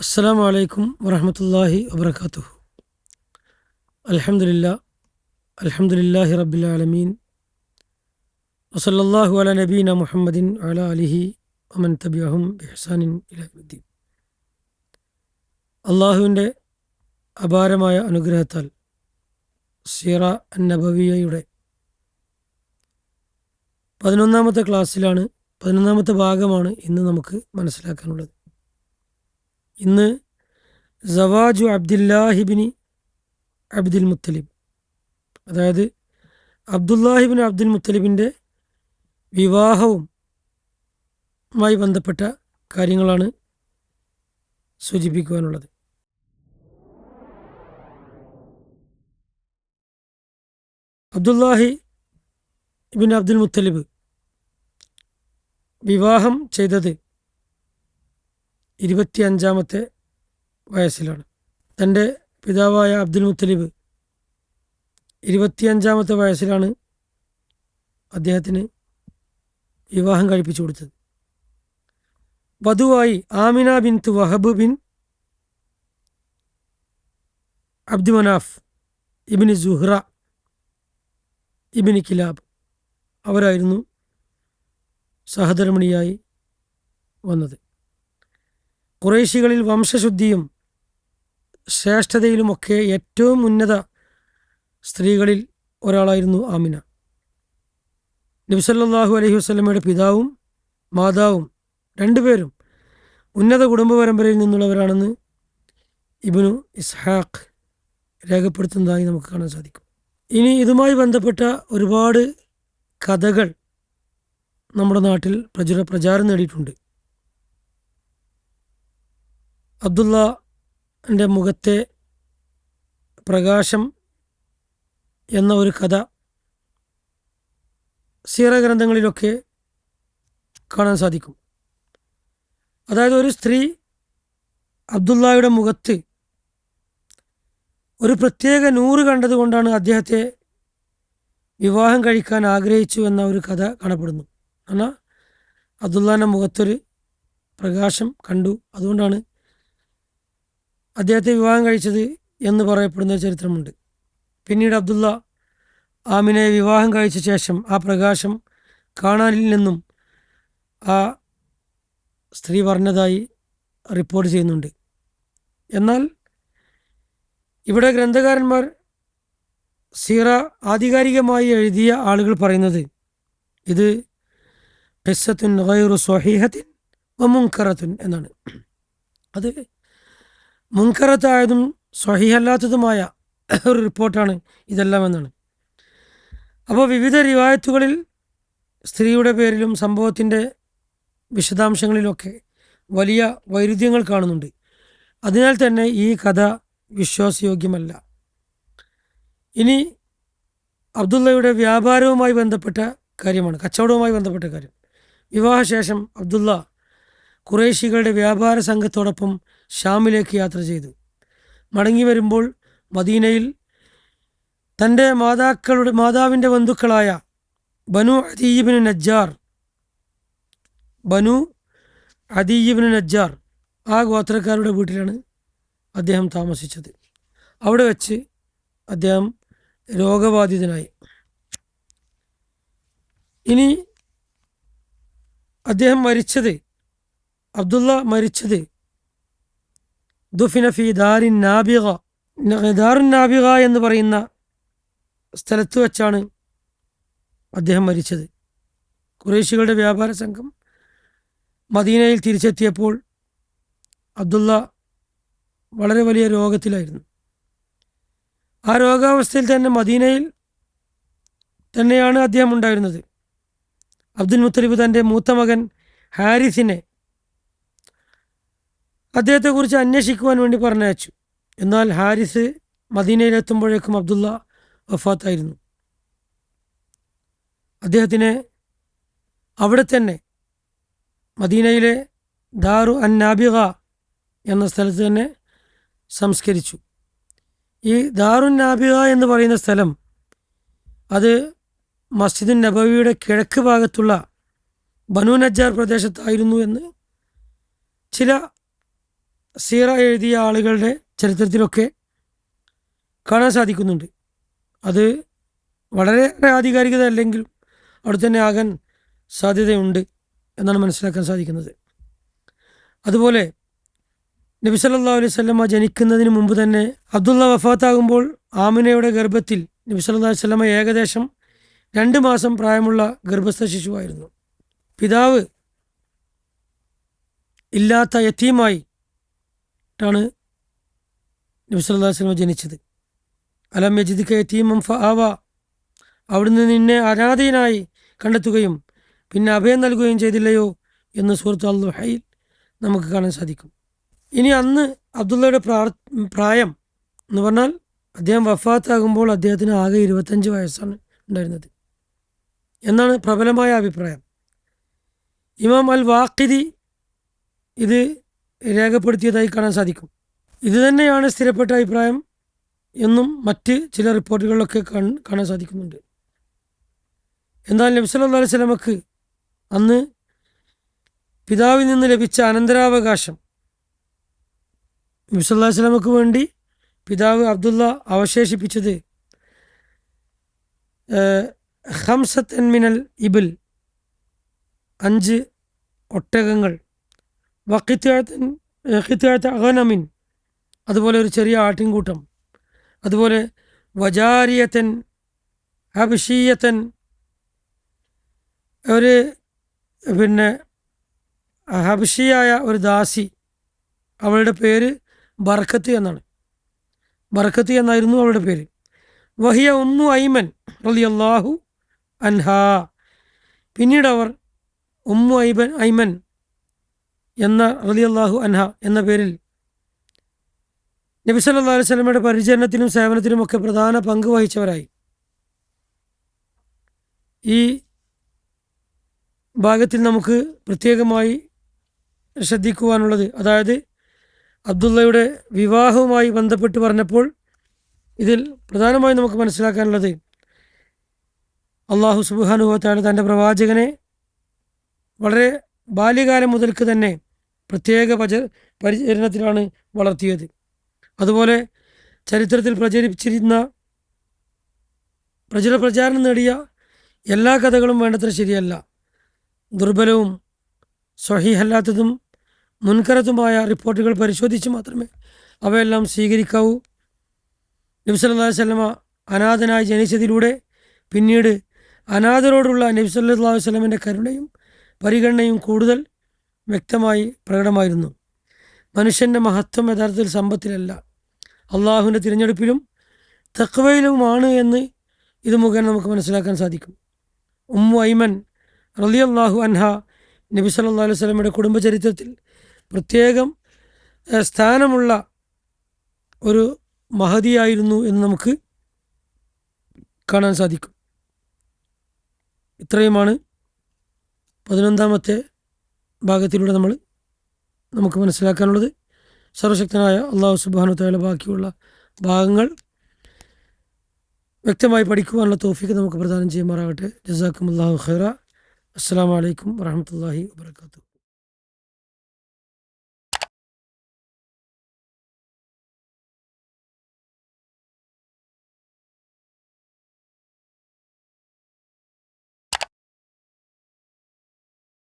അസ്സലാമു അലൈക്കും വറഹ്മത്തുള്ളാഹി വബറകാതുഹു. അൽഹംദുലില്ലാഹി റബ്ബിൽ ആലമീൻ വസല്ലല്ലാഹു അലാ നബീന മുഹമ്മദിൻ വഅലാ ആലിഹി വമൻ തബിഅഹും ബിഇഹ്സാനിൻ ഇലാ യൗമിദ്ദീൻ. അള്ളാഹുവിൻ്റെ അപാരമായ അനുഗ്രഹത്താൽ സീറ അൻ-നബവിയ്യയുടെ 11ാമത്തെ ക്ലാസ്സിലാണ്, 11ാമത്തെ ഭാഗമാണ് ഇന്ന് നമുക്ക് മനസ്സിലാക്കാനുള്ളത്. ഇന്ന് സവാജു അബ്ദുല്ലാഹിബിന് അബ്ദുൽ മുത്തലിബ്, അതായത് അബ്ദുല്ലാഹിബിൻ അബ്ദുൽ മുത്തലിബിൻ്റെ വിവാഹവുമായി ബന്ധപ്പെട്ട കാര്യങ്ങളാണ് സൂചിപ്പിക്കുവാനുള്ളത്. അബ്ദുല്ലാഹി ഇബിൻ അബ്ദുൽ മുത്തലിബ് വിവാഹം ചെയ്തത് 25ാമത്തെ വയസ്സിലാണ്. തൻ്റെ പിതാവായ അബ്ദുൽ മുത്തലിബ് 25ാമത്തെ വയസ്സിലാണ് അദ്ദേഹത്തിന് വിവാഹം കഴിപ്പിച്ചു കൊടുത്തത്. വധുവായി ആമിന ബിൻത്ത് വഹബ് ബിൻ അബ്ദു മനാഫ് ഇബിന് സുഹ്റ ഇബിന് കിലാബ് അവരായിരുന്നു സഹധർമ്മിണിയായി വന്നത്. ഖുറൈശികളിൽ വംശശുദ്ധിയും ശ്രേഷ്ഠതയിലുമൊക്കെ ഏറ്റവും ഉന്നത സ്ത്രീകളിൽ ഒരാളായിരുന്നു ആമിന. നബി സല്ലല്ലാഹു അലൈഹി വസല്ലമയുടെ പിതാവും മാതാവും രണ്ടുപേരും ഉന്നത കുടുംബ പരമ്പരയിൽ നിന്നുള്ളവരാണെന്ന് ഇബ്നു ഇസ്ഹാഖ് രേഖപ്പെടുത്തുന്നതായി നമുക്ക് കാണാൻ സാധിക്കും. ഇനി ഇതുമായി ബന്ധപ്പെട്ട ഒരുപാട് കഥകൾ നമ്മുടെ നാട്ടിൽ പ്രചാരം നേടിയിട്ടുണ്ട്. അബ്ദുള്ളൻ്റെ മുഖത്തെ പ്രകാശം എന്ന ഒരു കഥ സീറ ഗ്രന്ഥങ്ങളിലൊക്കെ കാണാൻ സാധിക്കും. അതായത് ഒരു സ്ത്രീ അബ്ദുള്ളയുടെ മുഖത്ത് ഒരു പ്രത്യേക നൂറ് കണ്ടതുകൊണ്ടാണ് അദ്ദേഹത്തെ വിവാഹം കഴിക്കാൻ ആഗ്രഹിച്ചു എന്ന ഒരു കഥ കാണപ്പെടുന്നു. എന്നാൽ അബ്ദുള്ളൻ്റെ മുഖത്തൊരു പ്രകാശം കണ്ടു, അതുകൊണ്ടാണ് അദ്ദേഹത്തെ വിവാഹം കഴിച്ചത് എന്ന് പറയപ്പെടുന്ന ചരിത്രമുണ്ട്. പിന്നീട് അബ്ദുള്ള ആമിനയെ വിവാഹം കഴിച്ച ശേഷം ആ പ്രകാശം കാണാനില്ലെന്നും ആ സ്ത്രീ പറഞ്ഞതായി റിപ്പോർട്ട് ചെയ്യുന്നുണ്ട്. എന്നാൽ ഇവിടെ ഗ്രന്ഥകാരന്മാർ സീറ ആധികാരികമായി എഴുതിയ ആളുകൾ പറയുന്നത് ഇത് ഖിസ്സത്തുൻ ഗൈറു സ്വഹീഹത്തിൻ വ മുൻകറത്തുൻ എന്നാണ്. അത് മുൻകറത്തായതും സ്വഹീഹല്ലാത്തതുമായ ഒരു റിപ്പോർട്ടാണ് ഇതെല്ലാം എന്നാണ്. അപ്പോൾ വിവിധ റിവായത്തുകളിൽ സ്ത്രീയുടെ പേരിലും സംഭവത്തിൻ്റെ വിശദാംശങ്ങളിലൊക്കെ വലിയ വൈരുദ്ധ്യങ്ങൾ കാണുന്നുണ്ട്. അതിനാൽ തന്നെ ഈ കഥ വിശ്വാസയോഗ്യമല്ല. ഇനി അബ്ദുള്ളയുടെ വ്യാപാരവുമായി ബന്ധപ്പെട്ട കാര്യമാണ്, കച്ചവടവുമായി ബന്ധപ്പെട്ട കാര്യം. വിവാഹശേഷം അബ്ദുള്ള ഖുറൈശികളുടെ വ്യാപാര സംഘത്തോടൊപ്പം ഷാമിലേക്ക് യാത്ര ചെയ്തു. മടങ്ങി വരുമ്പോൾ മദീനയിൽ തൻ്റെ മാതാവിൻ്റെ ബന്ധുക്കളായ ബനു അദീയിബ്നു നജ്ജാർ ആ ഗോത്രക്കാരുടെ വീട്ടിലാണ് അദ്ദേഹം താമസിച്ചത്. അവിടെ വെച്ച് അദ്ദേഹം രോഗബാധിതനായി. ഇനി അദ്ദേഹം അബ്ദുള്ള മരിച്ചത് ദുഫിന ഫി ദാറുൻ നാബിഗ എന്ന് പറയുന്ന സ്ഥലത്ത് വെച്ചാണ് അദ്ദേഹം മരിച്ചത്. ഖുറൈശികളുടെ വ്യാപാര സംഘം മദീനയിൽ തിരിച്ചെത്തിയപ്പോൾ അബ്ദുള്ള വളരെ വലിയ രോഗത്തിലായിരുന്നു. ആ രോഗാവസ്ഥയിൽ തന്നെ മദീനയിൽ തന്നെയാണ് അദ്ദേഹം ഉണ്ടായിരുന്നത്. അബ്ദുൽ മുത്തലിബ് തൻ്റെ മൂത്ത മകൻ ഹാരിസിനെ അദ്ദേഹത്തെക്കുറിച്ച് അന്വേഷിക്കുവാൻ വേണ്ടി പറഞ്ഞയച്ചു. എന്നാൽ ഹാരിസ് മദീനയിലെത്തുമ്പോഴേക്കും അബ്ദുള്ള വഫാത്തായിരുന്നു. അദ്ദേഹത്തിനെ അവിടെ തന്നെ മദീനയിലെ ദാറു അൻ നാബിഗ എന്ന സ്ഥലത്ത് തന്നെ സംസ്കരിച്ചു. ഈ ദാറുൻ നാബിഗ എന്ന് പറയുന്ന സ്ഥലം അത് മസ്ജിദുൻ നബവിയുടെ കിഴക്ക് ഭാഗത്തുള്ള ബനു നജ്ജാർ പ്രദേശത്തായിരുന്നു എന്ന് ചില സീറ എഴുതിയ ആളുകളുടെ ചരിത്രത്തിലൊക്കെ കാണാൻ സാധിക്കുന്നുണ്ട്. അത് വളരെ ആധികാരികത അല്ലെങ്കിലും അവിടെ തന്നെ ആകാൻ സാധ്യതയുണ്ട് എന്നാണ് മനസ്സിലാക്കാൻ സാധിക്കുന്നത്. അതുപോലെ നബി സല്ലല്ലാഹു അലൈഹി വസല്ലമ ജനിക്കുന്നതിന് മുമ്പ് തന്നെ അബ്ദുള്ള വഫാത്താകുമ്പോൾ ആമിനയുടെ ഗർഭത്തിൽ നബി സല്ലല്ലാഹു അലൈഹി വസല്ലമ ഏകദേശം 2 മാസം പ്രായമുള്ള ഗർഭസ്ഥ ശിശുവായിരുന്നു. പിതാവ് ഇല്ലാത്ത യതീമായിട്ടാണ് നബി സല്ലല്ലാഹു അലൈഹി വസല്ലമ ജനിച്ചത്. അലം യജിദ്ക യതീമൻ ഫആവ, അവിടുന്ന് നിന്നെ അനാഥനായി കണ്ടെത്തുകയും പിന്നെ അഭയം നൽകുകയും ചെയ്തില്ലയോ എന്ന് സൂറത്ത് അൽ-ദുഹയിൽ നമുക്ക് കാണാൻ സാധിക്കും. ഇനി അന്ന് അബ്ദുള്ളയുടെ പ്രായം എന്ന് പറഞ്ഞാൽ അദ്ദേഹം വഫാത്താകുമ്പോൾ അദ്ദേഹത്തിന് ആകെ 25 വയസ്സാണ് ഉണ്ടായിരുന്നത് എന്നാണ് പ്രബലമായ അഭിപ്രായം. ഇമാം അൽ വാഖിദി ഇത് രേഖപ്പെടുത്തിയതായി കാണാൻ സാധിക്കും. ഇത് തന്നെയാണ് സ്ഥിരപ്പെട്ട അഭിപ്രായം എന്നും മറ്റ് ചില റിപ്പോർട്ടുകളിലൊക്കെ കാണാൻ സാധിക്കുന്നുണ്ട്. എന്നാൽ നബി സല്ലല്ലാഹു അലൈഹി വസല്ലമക്ക് അന്ന് പിതാവിൽ നിന്ന് ലഭിച്ച അനന്തരാവകാശം, നബി സല്ലല്ലാഹു അലൈഹി വസല്ലമക്ക് വേണ്ടി പിതാവ് അബ്ദുള്ള അവശേഷിപ്പിച്ചത് ഖംസത്തൻ മിനൽ ഇബിൽ, 5 ഒട്ടകങ്ങൾ, വഖിത്അത ഗനമിൻ, അതുപോലെ ഒരു ചെറിയ ആട്ടിൻകൂട്ടം, അതുപോലെ വജാരിയത്തൻ ഹബശീയത്തൻ, ഒരു ഹബഷിയായ ഒരു ദാസി, അവളുടെ പേര് ബർക്കത്ത് എന്നാണ്. ബർക്കത്ത് എന്നായിരുന്നു അവളുടെ പേര്. വഹിയ ഉമ്മു ഐമൻ റളിയല്ലാഹു അൻഹാ, പിന്നീട് അവർ ഉമ്മു ഐമൻ എന്ന റളിയല്ലാഹു അൻഹ എന്ന പേരിൽ നബി സല്ലല്ലാഹു അലൈഹി വസല്ലമയുടെ പരിചരണത്തിനും സേവനത്തിനുമൊക്കെ പ്രധാന പങ്ക് വഹിച്ചവരായി. ഈ ഭാഗത്തിൽ നമുക്ക് പ്രത്യേകമായി ശ്രദ്ധിക്കുവാനുള്ളത്, അതായത് അബ്ദുള്ളയുടെ വിവാഹവുമായി ബന്ധപ്പെട്ട് പറഞ്ഞപ്പോൾ ഇതിൽ പ്രധാനമായും നമുക്ക് മനസ്സിലാക്കാനുള്ളത്, അള്ളാഹു സുബ്ഹാനഹു വ തആല തൻ്റെ പ്രവാചകനെ വളരെ ബാല്യകാലം മുതൽക്ക് തന്നെ പ്രത്യേക പരിചരണത്തിലാണ് വളർത്തിയത്. അതുപോലെ ചരിത്രത്തിൽ പ്രചാരണം നേടിയ എല്ലാ കഥകളും വേണ്ടത്ര ശരിയല്ല. ദുർബലവും സ്വഹീഹല്ലാത്തതും മുൻകരത്തുമായ റിപ്പോർട്ടുകൾ പരിശോധിച്ച് മാത്രമേ അവയെല്ലാം സ്വീകരിക്കാവൂ. നബി സല്ലല്ലാഹു അലൈഹി വസല്ലമ അനാഥനായി ജനിച്ചതിലൂടെ പിന്നീട് അനാഥരോടുള്ള നബി സല്ലല്ലാഹു അലൈഹി വസല്ലമയുടെ കരുണയും പരിഗണനയും കൂടുതൽ വ്യക്തമായി പ്രകടമായിരുന്നു. മനുഷ്യൻ്റെ മഹത്വം യഥാർത്ഥത്തിൽ സമ്പത്തിലല്ല, അള്ളാഹുവിൻ്റെ തിരഞ്ഞെടുപ്പിലും തഖ്വയിലുമാണ് എന്ന് ഇത് മുഖേന നമുക്ക് മനസ്സിലാക്കാൻ സാധിക്കും. ഉമ്മു ഐമൻ റളിയല്ലാഹു അൻഹ നബി സല്ലല്ലാഹു അലൈഹി വസല്ലമയുടെ കുടുംബചരിത്രത്തിൽ പ്രത്യേകം സ്ഥാനമുള്ള ഒരു മഹദിയായിരുന്നു എന്ന് നമുക്ക് കാണാൻ സാധിക്കും. ഇത്രയുമാണ് 11ാമത്തെ ഭാഗത്തിലൂടെ നമുക്ക് മനസ്സിലാക്കാനുള്ളത്. സർവശക്തനായ അള്ളാഹു സുബ്ഹാനഹു വ തആല ബാക്കിയുള്ള ഭാഗങ്ങൾ വ്യക്തമായി പഠിക്കുവാനുള്ള തൗഫീഖ് നമുക്ക് പ്രദാനം ചെയ്യുമാറാകട്ടെ. ജസാക്കുമുല്ലാഹു ഖൈറ. അസ്സലാമു അലൈക്കും വറഹ്മത്തുള്ളാഹി വബറകാതുഹു.